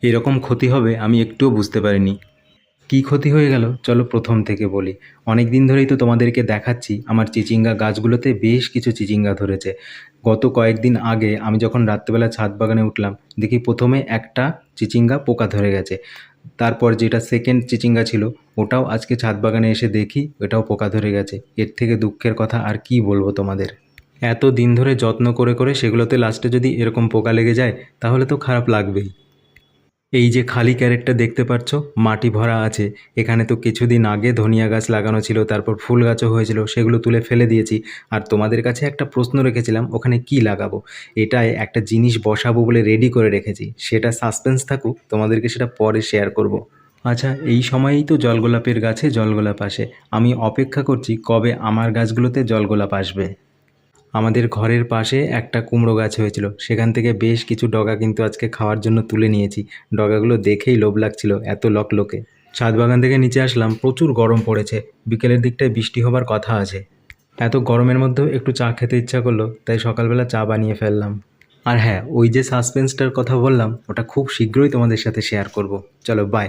এরকম ক্ষতি হবে আমি একটুও বুঝতে পারিনি। কী ক্ষতি হয়ে গেল চলো প্রথম থেকে বলি। অনেক দিন ধরেই তো তোমাদেরকে দেখাচ্ছি আমার চিচিঙ্গা গাছগুলোতে বেশ কিছু চিচিঙ্গা ধরেছে। গত কয়েকদিন আগে আমি যখন রাত্রেবেলা ছাদ বাগানে উঠলাম, দেখি প্রথমে একটা চিচিঙ্গা পোকা ধরে গেছে। তারপর যেটা সেকেন্ড চিচিঙ্গা ছিল ওটাও আজকে ছাদ বাগানে এসে দেখি ওটাও পোকা ধরে গেছে। এর থেকে দুঃখের কথা আর কি বলবো তোমাদের। এত দিন ধরে যত্ন করে করে সেগুলোতে লাস্টে যদি এরকম পোকা লেগে যায় তাহলে তো খারাপ লাগবেই। এই যে খালি ক্যারেটটা দেখতে পাচ্ছ, মাটি ভরা আছে। এখানে তো কিছুদিন আগে ধনিয়া গাছ লাগানো ছিল, তারপর ফুল গাছও হয়েছিল, সেগুলো তুলে ফেলে দিয়েছি। আর তোমাদের কাছে একটা প্রশ্ন রেখেছিলাম ওখানে কি লাগাবো। এটায় একটা জিনিস বসাবো বলে রেডি করে রেখেছি, সেটা সাসপেন্স থাকুক, তোমাদেরকে সেটা পরে শেয়ার করব। আচ্ছা, এই সময়েই তো জলগোলাপের গাছে জলগোলাপ আসে। আমি অপেক্ষা করছি কবে আমার গাছগুলোতে জলগোলাপ আসবে। আমাদের ঘরের পাশে একটা কুমড়ো গাছ হয়েছিল, সেখান থেকে বেশ কিছু ডগা কিন্তু আজকে খাওয়ার জন্য তুলে নিয়েছি। ডগাগুলো দেখেই লোভ লাগছিল, এত লকলকে। ছাদ বাগান থেকে নিচে আসলাম, প্রচুর গরম পড়েছে। বিকেলের দিকটায় বৃষ্টি হবার কথা আছে। এত গরমের মধ্যেও একটু চা খেতে ইচ্ছা করলো, তাই সকালবেলা চা বানিয়ে ফেললাম। আর হ্যাঁ, ওই যে সাসপেন্সটার কথা বললাম ওটা খুব শীঘ্রই তোমাদের সাথে শেয়ার করব। চলো বাই।